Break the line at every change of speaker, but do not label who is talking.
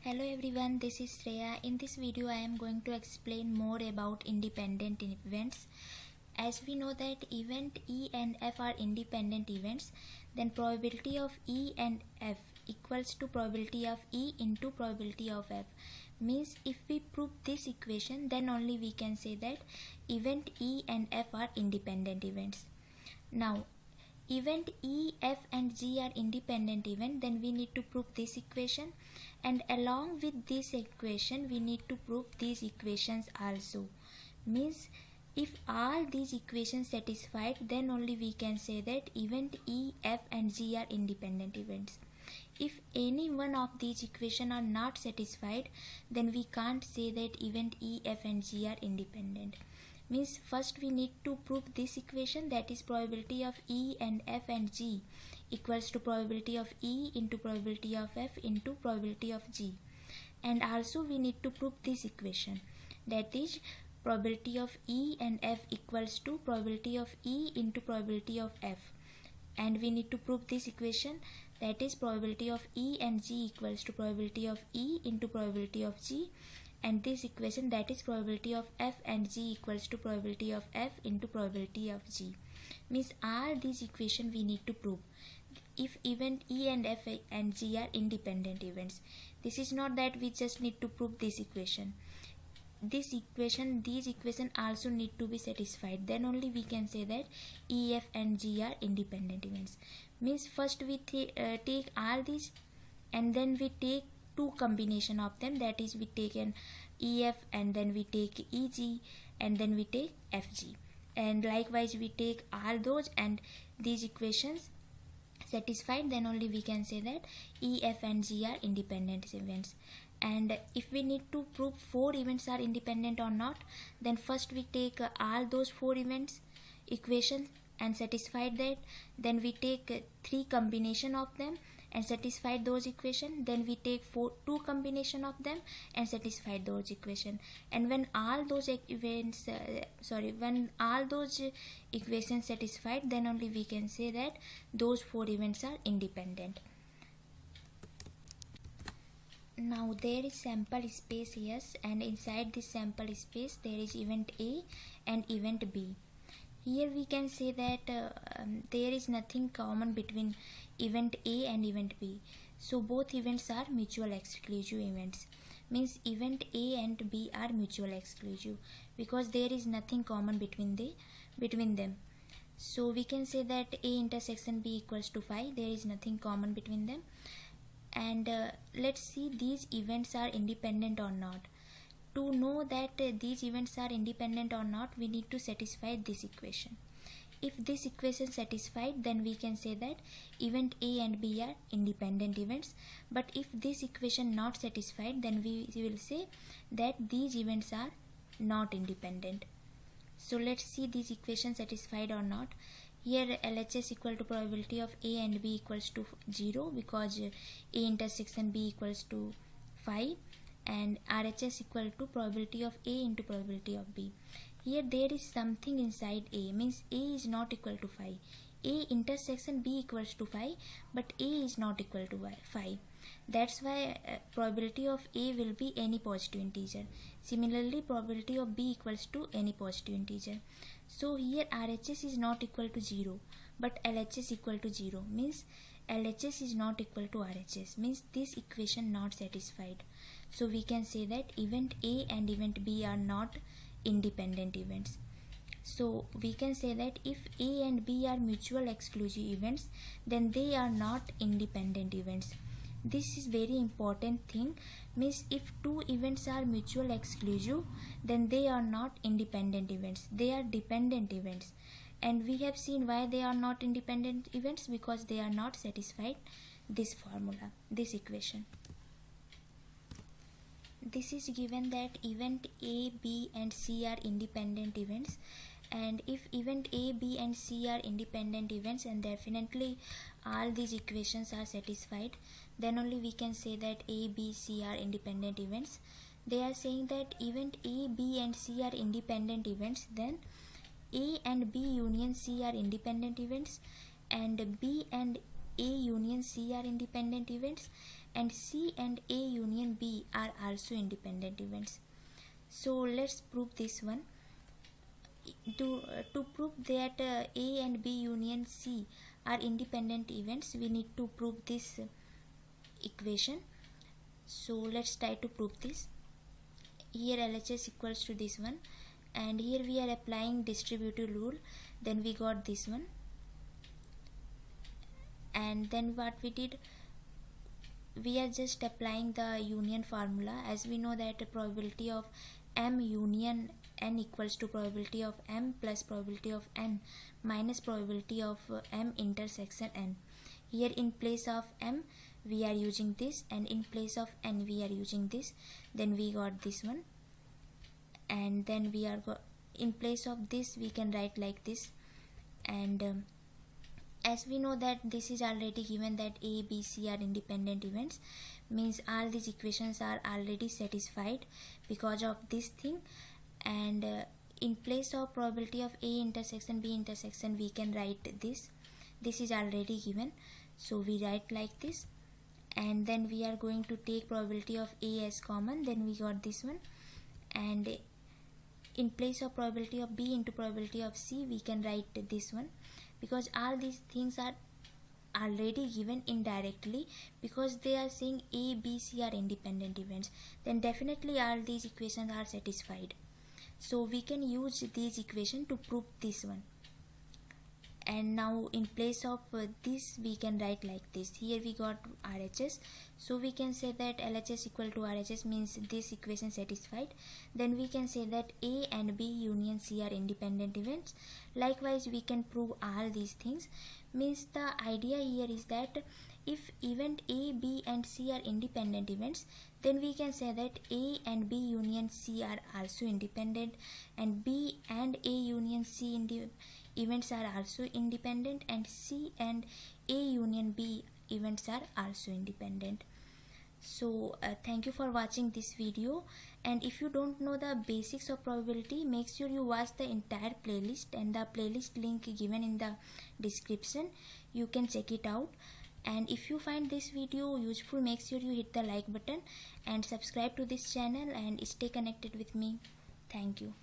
Hello everyone, this is Shreya. In this video I am going to explain more about independent events. As we know that event E and F are independent events, then probability of E and F equals to probability of E into probability of F. Means if we prove this equation, then only we can say that event E and F are independent events. Now event E, F and G are independent event, then we need to prove this equation, and along with this equation we need to prove these equations also. Means if all these equations satisfied, then only we can say that event E, F and G are independent events. If any one of these equations are not satisfied, then we can't say that event E, F and G are independent. Means first we need to prove this equation, that is probability of E and F and G equals to probability of E into probability of F into probability of G. And also we need to prove this equation, that is probability of E and F equals to probability of E into probability of F. And we need to prove this equation, that is probability of E and G equals to probability of E into probability of G. And this equation, that is probability of F and G equals to probability of F into probability of G. Means all these equations we need to prove if event E and F and G are independent events. This is not that we just need to prove this equation. These equations also need to be satisfied, then only we can say that E, F and G are independent events. Means first we take all these, and then we take two combination of them, that is we take an EF and then we take EG and then we take FG, and likewise we take all those and these equations satisfied, then only we can say that EF and G are independent events. And if we need to prove 4 events are independent or not, then first we take all those 4 events equations and satisfied that, then we take 3 combination of them and satisfied those equations, then we take 2 combination of them and satisfied those equations. And when all those equations satisfied, then only we can say that those 4 events are independent. Now there is sample space S, and inside this sample space there is event A and event B. Here we can say that there is nothing common between event A and event B. So both events are mutual exclusive events. Means event A and B are mutual exclusive because there is nothing common between them. So we can say that A intersection B equals to phi. There is nothing common between them. And let's see these events are independent or not. To know that these events are independent or not, we need to satisfy this equation. If this equation satisfied, then we can say that event A and B are independent events. But if this equation not satisfied, then we will say that these events are not independent. So let's see these equations satisfied or not. Here LHS equal to probability of A and B equals to 0 because A intersection B equals to phi, and RHS equal to probability of A into probability of B. Here there is something inside A, means A is not equal to phi. A intersection B equals to phi, but A is not equal to phi. That's why probability of A will be any positive integer. Similarly, probability of B equals to any positive integer. So here RHS is not equal to 0, but LHS equal to 0, means LHS is not equal to RHS, means this equation not satisfied. So we can say that event A and event B are not independent events. So we can say that if A and B are mutual exclusive events, then they are not independent events. This is very important thing, means if 2 events are mutual exclusive, then they are not independent events, they are dependent events. And we have seen why they are not independent events, because they are not satisfied this formula, this equation. This is given that event A, B and C are independent events, and if event A, B and C are independent events, and definitely all these equations are satisfied, then only we can say that A, B, C are independent events. They are saying that event A, B and C are independent events, then A and B union C are independent events, and B and A union C are independent events, and C and A union B are also independent events. So let's prove this one. To prove that A and B union C are independent events, we need to prove this equation. So let's try to prove this. Here LHS equals to this one, and here we are applying distributive rule. Then we got this one, and then what we did, we are just applying the union formula. As we know that the probability of M union N equals to probability of M plus probability of N minus probability of M intersection N. Here in place of M we are using this, and in place of N we are using this. Then we got this one, and then we are in place of this we can write like this. And as we know that this is already given that A, B, C are independent events, means all these equations are already satisfied because of this thing. And in place of probability of A intersection B intersection we can write this. This is already given, so we write like this. And then we are going to take probability of A as common. Then we got this one, and in place of probability of B into probability of C we can write this one, because all these things are already given indirectly, because they are saying A, B, C are independent events. Then definitely all these equations are satisfied. So we can use these equations to prove this one. And now in place of this we can write like this. Here we got RHS, so we can say that LHS equal to RHS, means this equation satisfied. Then we can say that A and B union C are independent events. Likewise we can prove all these things. Means the idea here is that if event A, B and C are independent events, then we can say that A and B union C are also independent, and B and A union C events are also independent, and C and A union B events are also independent. So thank you for watching this video, and if you don't know the basics of probability, make sure you watch the entire playlist, and the playlist link given in the description, you can check it out. And if you find this video useful, make sure you hit the like button and subscribe to this channel and stay connected with me. Thank you.